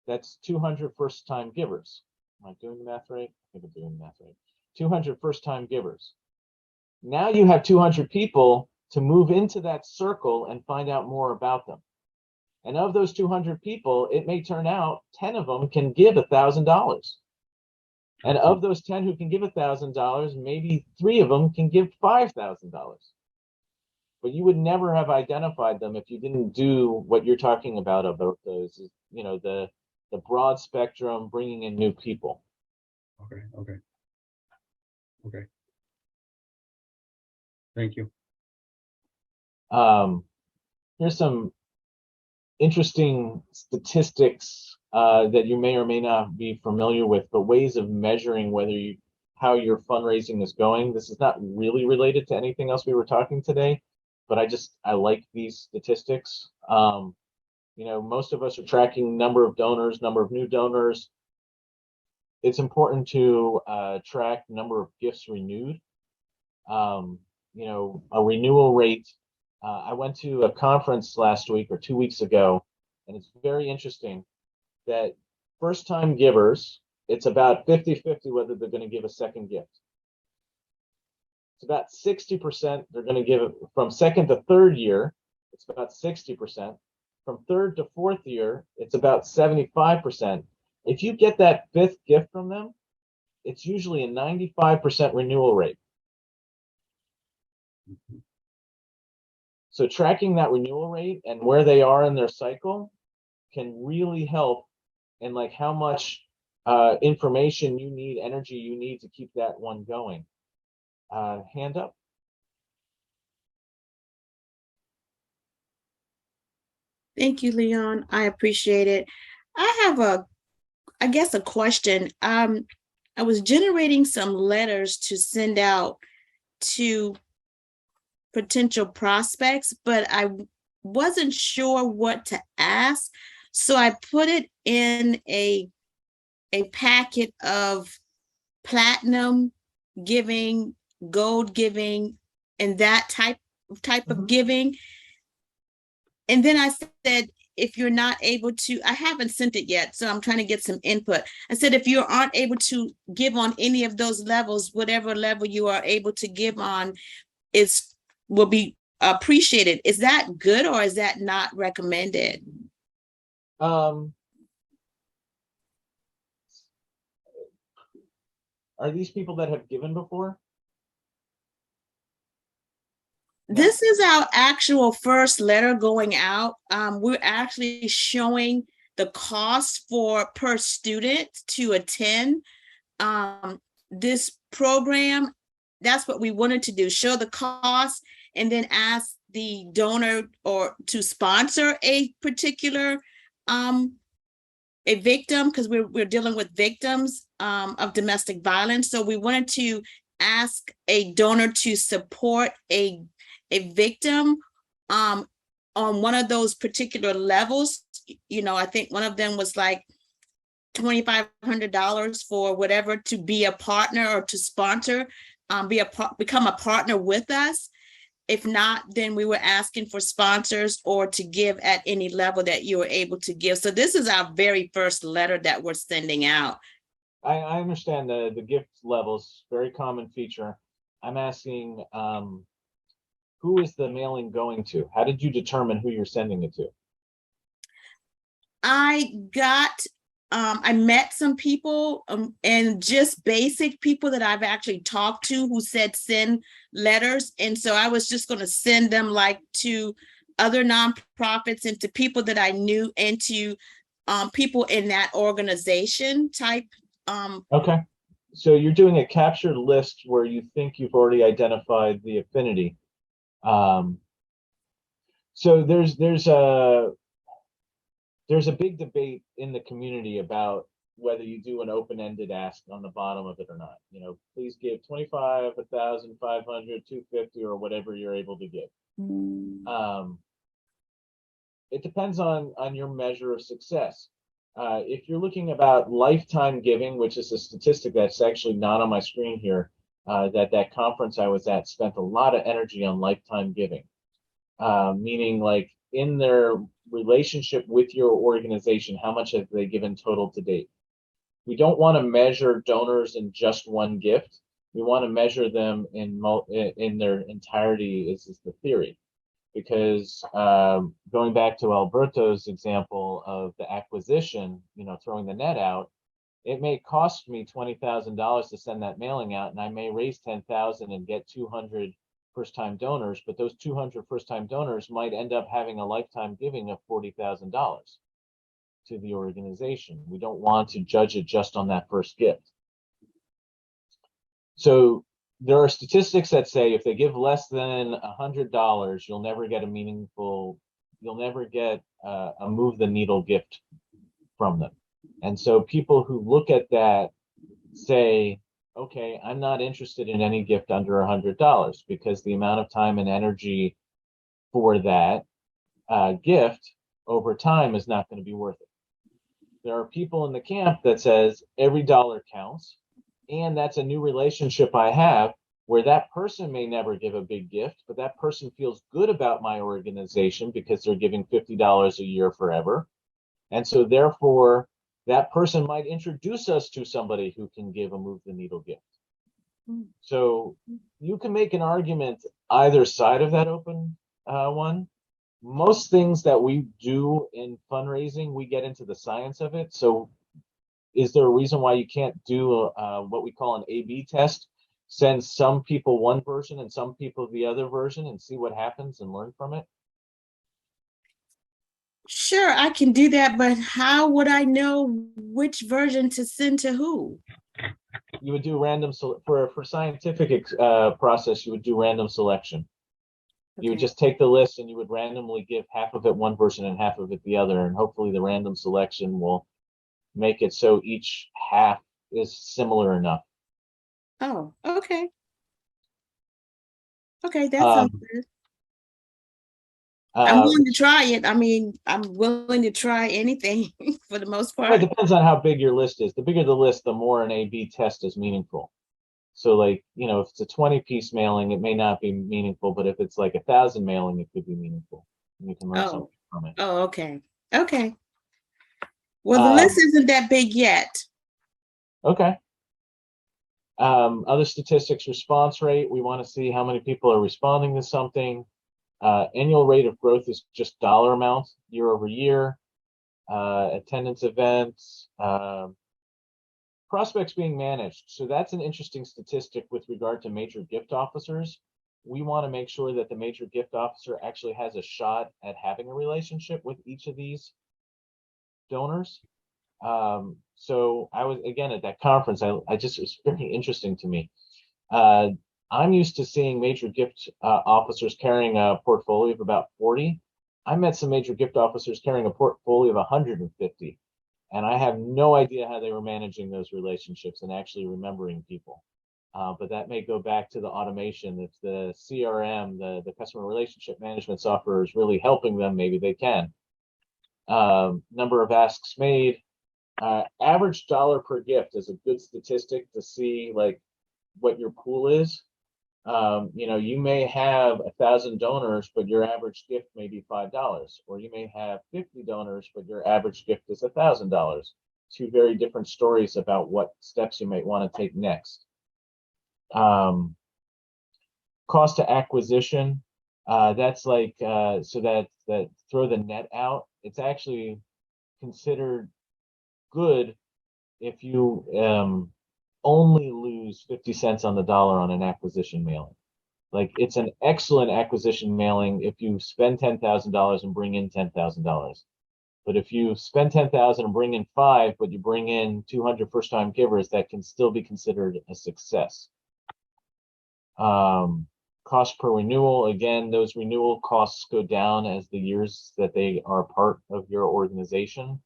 that's 200 first-time givers. Am I doing the math right? I think I'm doing the math right. 200 first-time givers. Now you have 200 people to move into that circle and find out more about them. And of those 200 people, it may turn out 10 of them can give $1,000. And of those 10 who can give $1,000, maybe 3 of them can give $5,000. But you would never have identified them if you didn't do what you're talking about those, the broad spectrum, bringing in new people. Okay. Thank you. Here's some interesting statistics that you may or may not be familiar with, but ways of measuring how your fundraising is going. This is not really related to anything else we were talking today, but I like these statistics. Most of us are tracking number of donors, number of new donors. It's important to track number of gifts renewed. a renewal rate. I went to a conference last week or 2 weeks ago, and it's very interesting that first-time givers, it's about 50-50 whether they're going to give a second gift. It's about 60% they're going to give it from second to third year. It's about 60%. From third to fourth year, it's about 75%. If you get that fifth gift from them, it's usually a 95% renewal rate. So tracking that renewal rate and where they are in their cycle can really help in like how much information you need, energy you need to keep that one going. Hand up. Thank you, Leon. I appreciate it. I have I guess a question. I was generating some letters to send out to potential prospects, but I wasn't sure what to ask. So I put it in a packet of platinum giving, gold giving, and that type of giving. And then I said, if you're not able to, I haven't sent it yet, so I'm trying to get some input. I said, if you aren't able to give on any of those levels, whatever level you are able to give on will be appreciated. Is that good or is that not recommended? Are these people that have given before? This is our actual first letter going out. We're actually showing the cost per student to attend this program. That's what we wanted to do, show the cost and then ask the donor or to sponsor a particular a victim, because we're dealing with victims of domestic violence. So we wanted to ask a donor to support a victim on one of those particular levels. I think one of them was like $2,500 for whatever, to be a partner or to sponsor, become a partner with us. If not, then we were asking for sponsors or to give at any level that you were able to give. So this is our very first letter that we're sending out. I understand the gift levels, very common feature. I'm asking, who is the mailing going to? How did you determine who you're sending it to? I met some people and just basic people that I've actually talked to who said send letters. And so I was just going to send them like to other nonprofits and to people that I knew and to people in that organization type. Okay. So you're doing a captured list where you think you've already identified the affinity. So there's a big debate in the community about whether you do an open-ended ask on the bottom of it or not. Please give 25, 1,000, 500, 250, or whatever you're able to give. It depends on your measure of success. If you're looking about lifetime giving, which is a statistic that's actually not on my screen here, that conference I was at spent a lot of energy on lifetime giving, meaning like in their relationship with your organization, how much have they given total to date? We don't want to measure donors in just one gift. We want to measure them in their entirety, is the theory. Because going back to Alberto's example of the acquisition, throwing the net out, it may cost me $20,000 to send that mailing out, and I may raise 10,000 and get 200 first-time donors, but those 200 first-time donors might end up having a lifetime giving of $40,000 to the organization. We don't want to judge it just on that first gift. So there are statistics that say if they give less than $100, you'll never get a move the needle gift from them. And so people who look at that say, okay, I'm not interested in any gift under $100 because the amount of time and energy for that gift over time is not going to be worth it. There are people in the camp that says every dollar counts, and that's a new relationship I have where that person may never give a big gift, but that person feels good about my organization because they're giving $50 a year forever. And so therefore, that person might introduce us to somebody who can give a move the needle gift. So you can make an argument either side of that open one. Most things that we do in fundraising, we get into the science of it. So is there a reason why you can't do what we call an A/B test? Send some people one version and some people the other version and see what happens and learn from it? Sure, I can do that, but how would I know which version to send to who? You would do random for scientific process. You would do random selection. You would Okay. just take the list and you would randomly give half of it one person and half of it the other, and hopefully the random selection will make it so each half is similar enough. Oh, okay. Okay, that sounds good. I'm willing to try it. I mean, I'm willing to try anything for the most Well, part. it depends on how big your list is. The bigger the list, the more an A/B test is meaningful. So like, if it's a 20-piece mailing, it may not be meaningful, but if it's like 1,000 mailing, it could be meaningful. And you can learn Oh, something from it. oh, okay. Okay. Well, the list isn't that big yet. Okay. Other statistics, response rate. We want to see how many people are responding to something. Annual rate of growth is just dollar amount year over year. Attendance events. Prospects being managed. So that's an interesting statistic with regard to major gift officers. We want to make sure that the major gift officer actually has a shot at having a relationship with each of these donors. So I was, again, at that conference, I just, it was very interesting to me. I'm used to seeing major gift officers carrying a portfolio of about 40. I met some major gift officers carrying a portfolio of 150. And I have no idea how they were managing those relationships and actually remembering people. But that may go back to the automation. If the CRM, the customer relationship management software is really helping them, maybe they can. Number of asks made. Average dollar per gift is a good statistic to see like what your pool is. You may have 1,000 donors, but your average gift may be $5, or you may have 50 donors, but your average gift is $1,000. Two very different stories about what steps you might want to take next. Cost to acquisition. That's like so that throw the net out. It's actually considered good if you only lose 50 cents on the dollar on an acquisition mailing. Like, it's an excellent acquisition mailing if you spend $10,000 and bring in $10,000. But if you spend 10,000 and bring in 5, but you bring in 200 first-time givers, that can still be considered a success. Cost per renewal, again, those renewal costs go down as the years that they are part of your organization.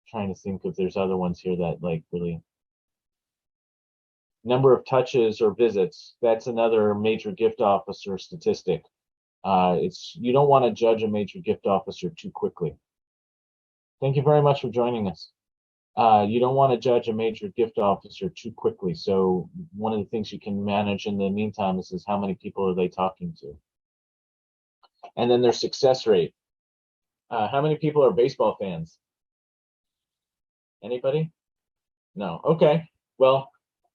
Trying to think if there's other ones here that like really. Number of touches or visits, that's another major gift officer statistic. You don't want to judge a major gift officer too quickly. Thank you very much for joining us. You don't want to judge a major gift officer too quickly. So one of the things you can manage in the meantime is how many people are they talking to? And then their success rate. How many people are baseball fans? Anybody? No. Okay. Well,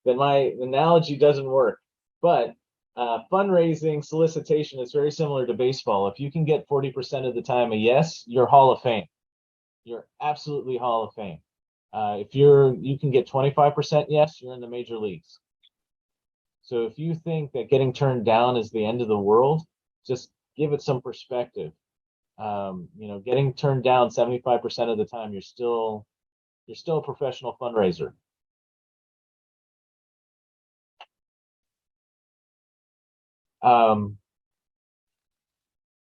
then my analogy doesn't work. But fundraising solicitation is very similar to baseball. If you can get 40% of the time a yes, you're Hall of Fame. You're absolutely Hall of Fame. If you can get 25% yes, you're in the major leagues. So if you think that getting turned down is the end of the world, just give it some perspective. Getting turned down 75% of the time, you're still a professional fundraiser.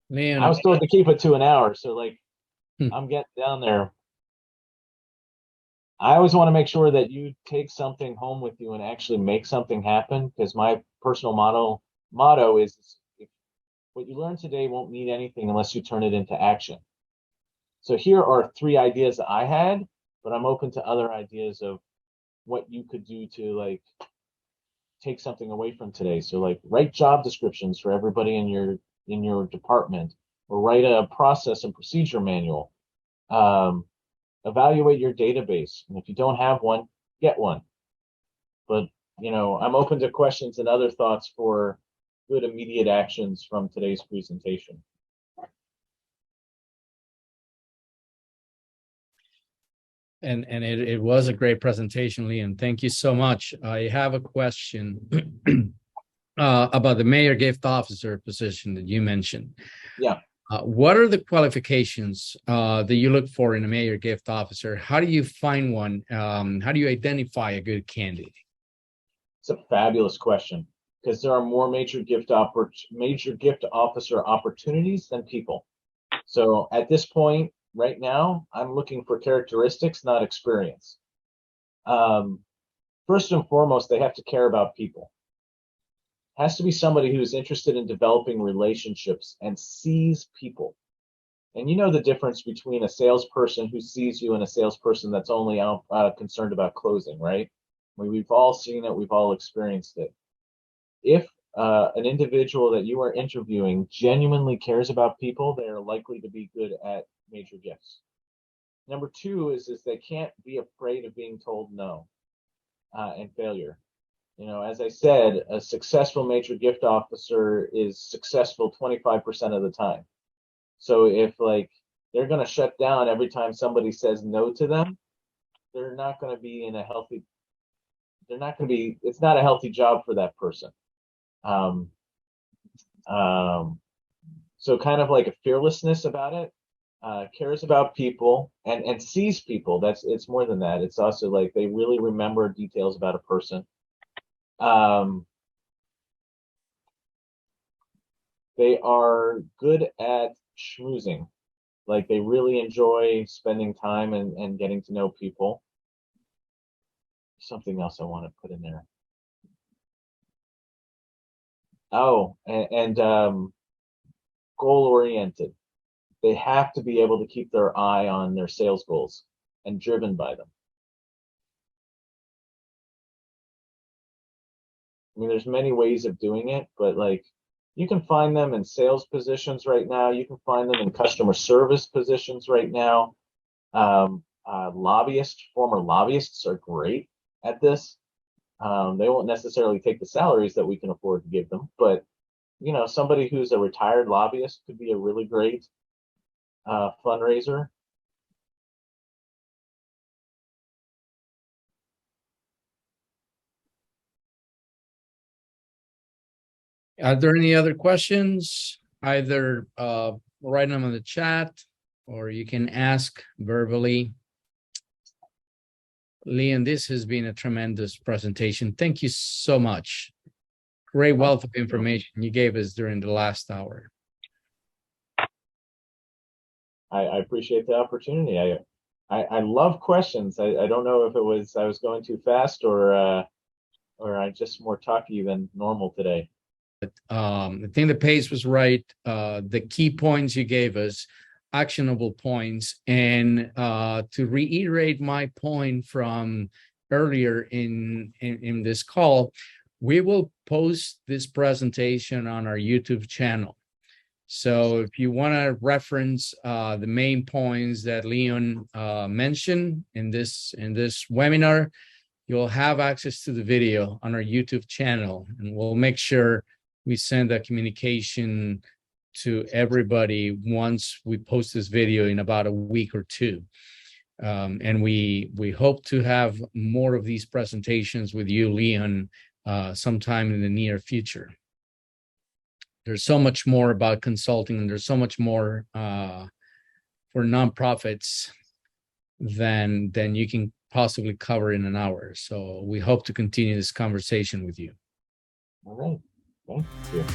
Leon, I was told to keep it to an hour, so like Hmm. I'm getting down there. I always want to make sure that you take something home with you and actually make something happen, because my personal motto is what you learn today won't mean anything unless you turn it into action. So here are 3 ideas that I had, but I'm open to other ideas of what you could do to take something away from today. So like write job descriptions for everybody in your department, or write a process and procedure manual. Evaluate your database, and if you don't have one, get one. But I'm open to questions and other thoughts for good immediate actions from today's presentation. And it was a great presentation, Leon. Thank you so much. I have a question about the mayor gift officer position that you mentioned. Yeah. What are the qualifications that you look for in a mayor gift officer? How do you find one? How do you identify a good candidate? It's a fabulous question, because there are more major gift officer opportunities than people. So at this point, right now, I'm looking for characteristics, not experience. First and foremost, they have to care about people. It has to be somebody who's interested in developing relationships and sees people. And you know the difference between a salesperson who sees you and a salesperson that's only concerned about closing, right? We've all seen it. We've all experienced it. If an individual that you are interviewing genuinely cares about people, they are likely to be good at major gifts. Number two is they can't be afraid of being told no and failure. As I said, a successful major gift officer is successful 25% of the time. So if they're going to shut down every time somebody says no to them, they're not going to be in a healthy. They're not going to be. It's not a healthy job for that person. So kind of like a fearlessness about it. Cares about people and sees people. It's more than that. It's also like they really remember details about a person. They are good at schmoozing. Like they really enjoy spending time and getting to know people. Something else I want to put in there. Oh, and goal-oriented. They have to be able to keep their eye on their sales goals and driven by them. I mean, there's many ways of doing it, but you can find them in sales positions right now. You can find them in customer service positions right now. Former lobbyists are great at this. They won't necessarily take the salaries that we can afford to give them, but somebody who's a retired lobbyist could be a really great fundraiser. Are there any other questions? Either write them in the chat or you can ask verbally. Leon, this has been a tremendous presentation. Thank you so much. Great wealth of information you gave us during the last hour. I appreciate the opportunity. I love questions. I don't know if it was I was going too fast or I just more talky than normal today. I think the pace was right. The key points you gave us, actionable points, and to reiterate my point from earlier in this call, we will post this presentation on our YouTube channel. So if you want to reference the main points that Leon mentioned in this webinar, you'll have access to the video on our YouTube channel, and we'll make sure we send that communication to everybody once we post this video in about a week or two. And we hope to have more of these presentations with you, Leon, sometime in the near future. There's so much more about consulting, and there's so much more for nonprofits than you can possibly cover in an hour. So we hope to continue this conversation with you. All right. Thank you.